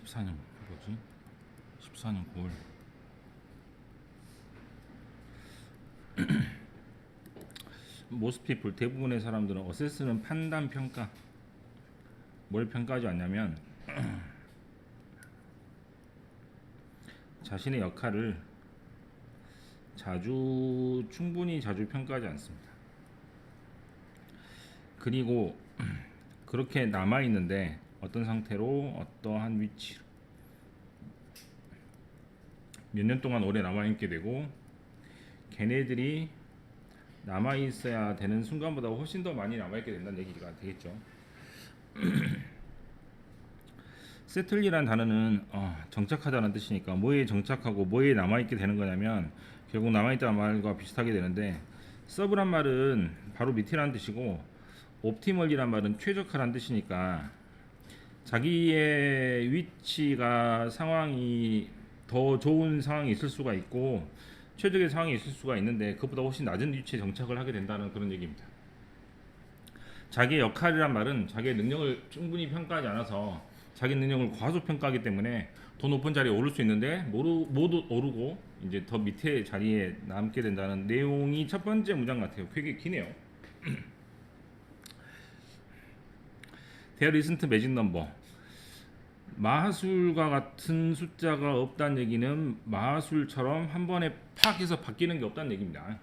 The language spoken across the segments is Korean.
14년 뭐지? 14년 9월. most people 대부분의 사람들은 어세스는 판단 평가. 뭘 평가하지 않냐면 자신의 역할을 충분히 자주 평가하지 않습니다. 그리고 그렇게 남아 있는데 어떤 상태로 어떠한 위치로 몇 년 동안 오래 남아 있게 되고 걔네들이 남아 있어야 되는 순간보다 훨씬 더 많이 남아 있게 된다는 얘기가 되겠죠. 세틀리라는 단어는 정착하다는 뜻이니까 뭐에 정착하고 뭐에 남아 있게 되는 거냐면 결국 남아 있다는 말과 비슷하게 되는데, 서브란 말은 바로 밑이라는 뜻이고 옵티멀이란 말은 최적화라는 뜻이니까 자기의 위치가 상황이 더 좋은 상황이 있을 수가 있고 최적의 상황이 있을 수가 있는데 그것보다 훨씬 낮은 위치에 정착을 하게 된다는 그런 얘기입니다. 자기의 역할이란 말은 자기의 능력을 충분히 평가하지 않아서 자기 능력을 과소평가하기 때문에 더 높은 자리에 오를 수 있는데 모두 오르고 이제 더 밑에 자리에 남게 된다는 내용이 첫 번째 문장 같아요. 되게 기네요. There isn't magic number. 마술과 같은 숫자가 없다는 얘기는 마술처럼 한 번에 팍 해서 바뀌는 게 없다는 얘기입니다.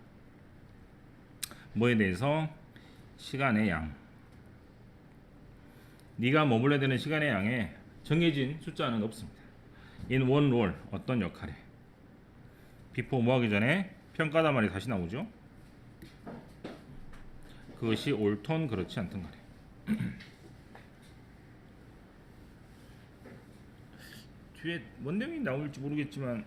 뭐에 대해서? 시간의 양. 네가 머물러야 되는 시간의 양에 정해진 숫자는 없습니다. In one role, 어떤 역할에. before 뭐 하기 전에 평가다 말이 다시 나오죠. 그것이 옳던 그렇지 않던 간에. 뒤에 뭔 내용이 나올지 모르겠지만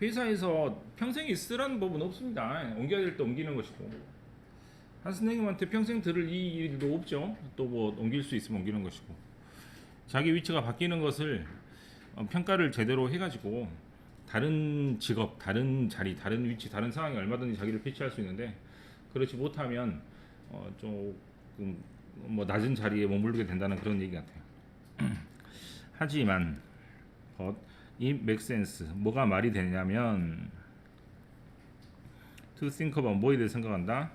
회사에서 평생 있으라는 법은 없습니다. 옮겨야 될 때 옮기는 것이고 한 선생님한테 평생 들을 이 일도 없죠. 또 뭐 옮길 수 있으면 옮기는 것이고 자기 위치가 바뀌는 것을 평가를 제대로 해가지고 다른 직업, 다른 자리, 다른 위치, 다른 상황에 얼마든지 자기를 배치할 수 있는데 그렇지 못하면 조금 뭐 낮은 자리에 머무르게 된다는 그런 얘기 같아요. 하지만 but it makes sense. 뭐가 말이 되냐면 to think about 뭐에 대해 생각한다.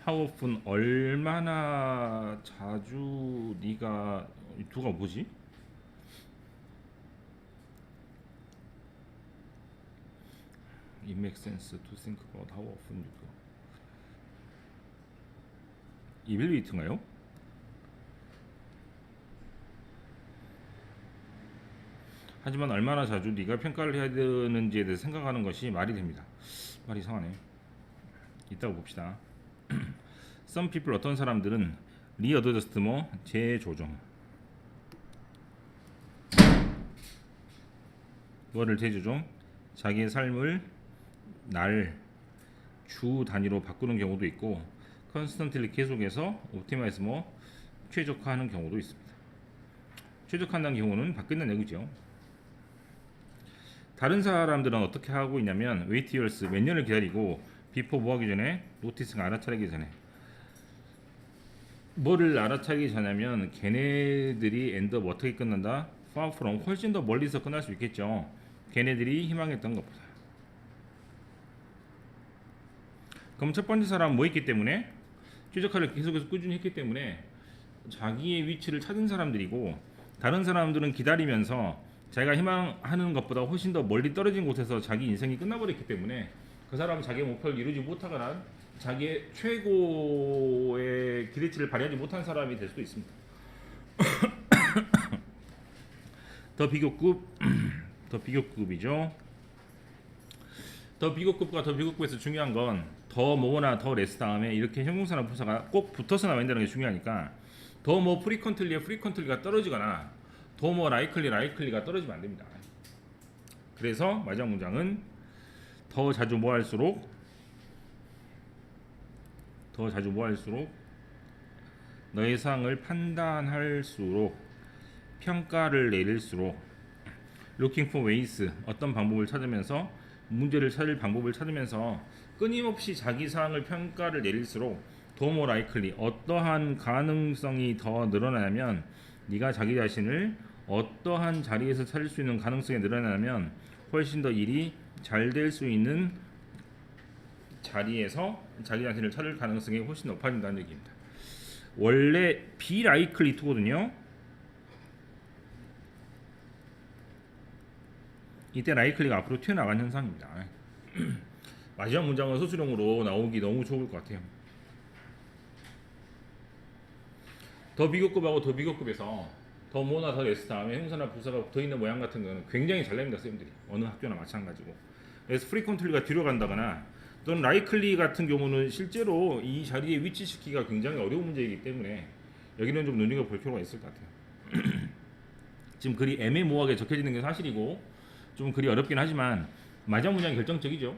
How often 얼마나 자주 네가 두가 뭐지? It makes sense to think about how often you do. evaluate인가요? 하지만 얼마나 자주 네가 평가를 해야 되는지에 대해서 생각하는 것이 말이 됩니다. 말이 이상하네. 이따가 봅시다. Some people 어떤 사람들은 readjust 뭐 재조정. 이거를 재조정. 자기의 삶을 날, 주 단위로 바꾸는 경우도 있고 constantly 계속해서 optimize 뭐 최적화하는 경우도 있습니다. 최적화한다는 경우는 바뀐다는 얘기죠. 다른 사람들은 어떻게 하고 있냐면 wait years 몇 년을 기다리고 before 뭐 하기 전에 notice가 알아차리기 전에 뭐를 알아차리기 전하면 걔네들이 end up 어떻게 끝난다? far from 훨씬 더 멀리서 끝날 수 있겠죠. 걔네들이 희망했던 것보다. 그럼 첫 번째 사람은 뭐 했기 때문에? 최적화를 계속해서 꾸준히 했기 때문에 자기의 위치를 찾은 사람들이고 다른 사람들은 기다리면서 자기가 희망하는 것보다 훨씬 더 멀리 떨어진 곳에서 자기 인생이 끝나버렸기 때문에 그 사람은 자기의 목표를 이루지 못하거나 자기의 최고의 기대치를 발휘하지 못한 사람이 될 수도 있습니다. 더 비교급이죠. 더 비교급과 더 비교급에서 중요한 건 더 뭐나 더 레스 다음에 이렇게 형용사나 부사가 꼭 붙어서 나와 있다는 게 중요하니까 더 뭐 프리컨틀리가 떨어지거나 더 뭐 라이클리가 떨어지면 안 됩니다. 그래서 마지막 문장은 더 자주 뭐 할수록 너의 상황을 판단할수록 평가를 내릴수록 looking for ways 어떤 방법을 찾으면서 문제를 찾을 방법을 찾으면서 끊임없이 자기 상황을 평가를 내릴수록 더 more likely 어떠한 가능성이 더 늘어나냐면 네가 자기 자신을 어떠한 자리에서 찾을 수 있는 가능성이 늘어나면 훨씬 더 일이 잘 될 수 있는 자리에서 자기 자신을 찾을 가능성이 훨씬 높아진다는 얘기입니다. 원래 be likely to거든요. 이때 likely가 앞으로 튀어나간 현상입니다. 마지막 문장은 소수령으로 나오기 너무 좋을 것 같아요. 더 비교급하고 더 비교급에서 더 모나 더 레스 다음에 형사나 부사가 붙어있는 모양 같은 거는 굉장히 잘 냅니다. 쌤들이 어느 학교나 마찬가지고. 그래서 frequently가 뒤로 간다거나 또는 likely 같은 경우는 실제로 이 자리에 위치시키기가 굉장히 어려운 문제이기 때문에 여기는 좀 눈여겨볼 필요가 있을 것 같아요. 지금 글이 애매모호하게 적혀지는 게 사실이고 좀 글이 어렵긴 하지만 마지막 문장이 결정적이죠.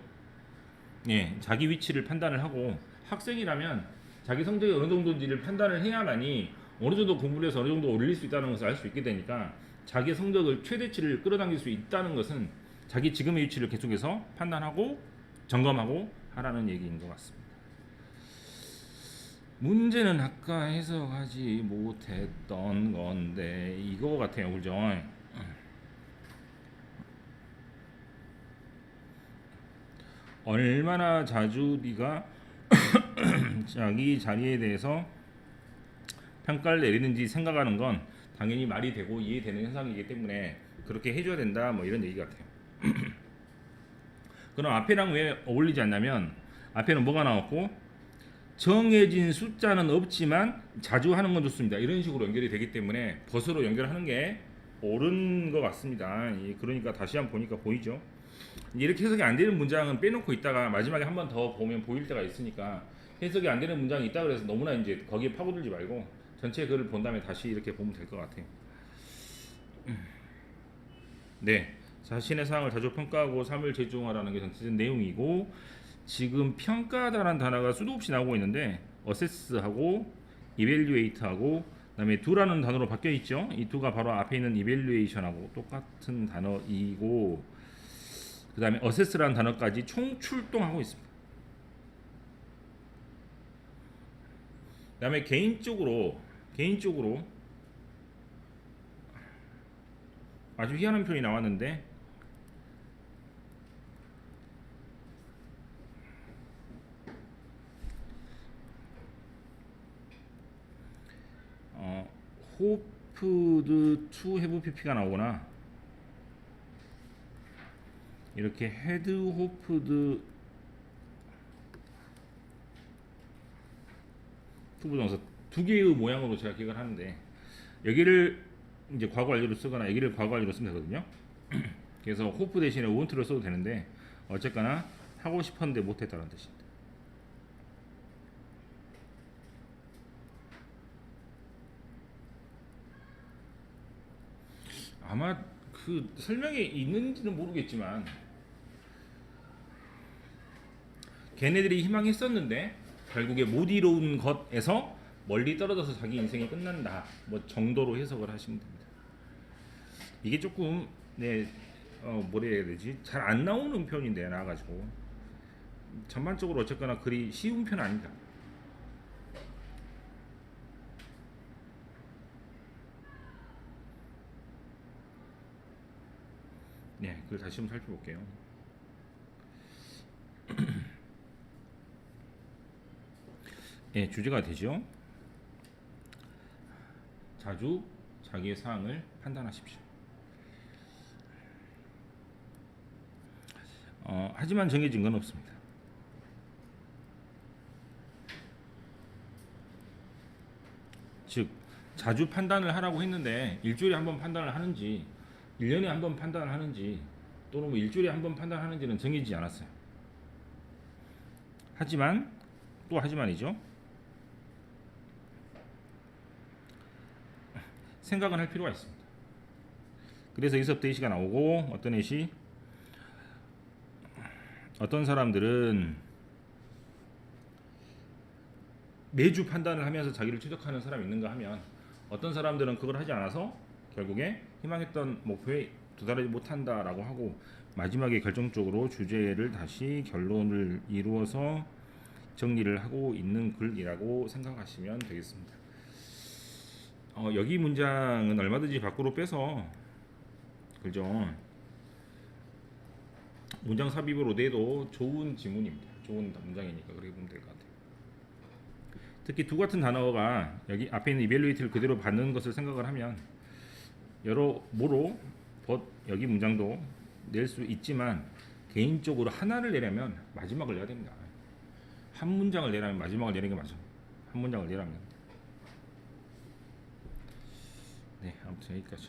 예, 자기 위치를 판단을 하고 학생이라면 자기 성적이 어느 정도인지를 판단을 해야만이 어느 정도 공부를 해서 어느 정도 올릴 수 있다는 것을 알 수 있게 되니까 자기 성적을 최대치를 끌어당길 수 있다는 것은 자기 지금의 위치를 계속해서 판단하고 점검하고 하라는 얘기인 것 같습니다. 문제는 아까 해석하지 못했던 건데 이거 같아요. 그죠? 얼마나 자주 네가 자기 자리에 대해서 평가를 내리는지 생각하는 건 당연히 말이 되고 이해되는 현상이기 때문에 그렇게 해줘야 된다 뭐 이런 얘기 같아요. 그럼 앞에랑 왜 어울리지 않냐면 앞에는 뭐가 나왔고 정해진 숫자는 없지만 자주 하는 건 좋습니다. 이런 식으로 연결이 되기 때문에 벗으로 연결하는 게 옳은 것 같습니다. 그러니까 다시 한번 보니까 보이죠. 이렇게 해석이 안 되는 문장은 빼놓고 있다가 마지막에 한 번 더 보면 보일 때가 있으니까 해석이 안 되는 문장이 있다 그래서 너무나 이제 거기에 파고들지 말고 전체 글을 본 다음에 다시 이렇게 보면 될 것 같아요. 네, 자신의 상황을 자주 평가하고 삶을 제중하라는 게 전체적인 내용이고 지금 평가하다라는 단어가 수도 없이 나오고 있는데 assess하고 evaluate하고 그다음에 do라는 단어로 바뀌어 있죠. 이 do가 바로 앞에 있는 evaluation하고 똑같은 단어이고 그 다음에 assess라는 단어까지 총 출동하고 있습니다. 그 다음에 개인적으로 아주 희한한 표현이 나왔는데 hoped to have pp가 나오거나 이렇게 had hoped 투부정사 두 개의 모양으로 제가 기억을 하는데 여기를 이제 과거 완료로 쓰거나 여기를 과거 완료로 쓰면 되거든요. 그래서 hope 대신에 want를 써도 되는데 어쨌거나 하고 싶었는데 못했다는 뜻입니다. 아마 그 설명이 있는지는 모르겠지만 걔네들이 희망했었는데 결국에 못 이룬 것에서 멀리 떨어져서 자기 인생이 끝난다 뭐 정도로 해석을 하시면 됩니다. 이게 조금 뭐라 해야 되지? 잘 안 나오는 표현인데 나와가지고 전반적으로 어쨌거나 글이 쉬운 편은 아니다. 네, 그걸 다시 한번 살펴볼게요. 네, 주제가 되죠. 자주 자기의 사항을 판단하십시오. 하지만 정해진 건 없습니다. 즉 자주 판단을 하라고 했는데 일주일에 한 번 판단을 하는지 1년에 한 번 판단을 하는지 또는 뭐 일주일에 한 번 판단하는지는 정해지지 않았어요. 하지만 또 하지만이죠. 생각은 할 필요가 있습니다. 그래서 이섭 데이시가 나오고 어떤 사람들은 매주 판단을 하면서 자기를 최적화하는 사람이 있는가 하면 어떤 사람들은 그걸 하지 않아서 결국에 희망했던 목표에 도달하지 못한다라고 하고 마지막에 결정적으로 주제를 다시 결론을 이루어서 정리를 하고 있는 글이라고 생각하시면 되겠습니다. 여기 문장은 얼마든지 밖으로 빼서 그죠? 문장 삽입으로 내도 좋은 지문입니다. 좋은 문장이니까 그렇게 보면 될 것 같아요. 특히 두 같은 단어가 여기 앞에 있는 evaluate를 그대로 받는 것을 생각을 하면 여러모로 여기 문장도 낼 수 있지만 개인적으로 하나를 내려면 마지막을 내야 됩니다. 한 문장을 내려면 마지막을 내는 게 맞아. 한 문장을 내려면. 네, 아무튼 여기까지.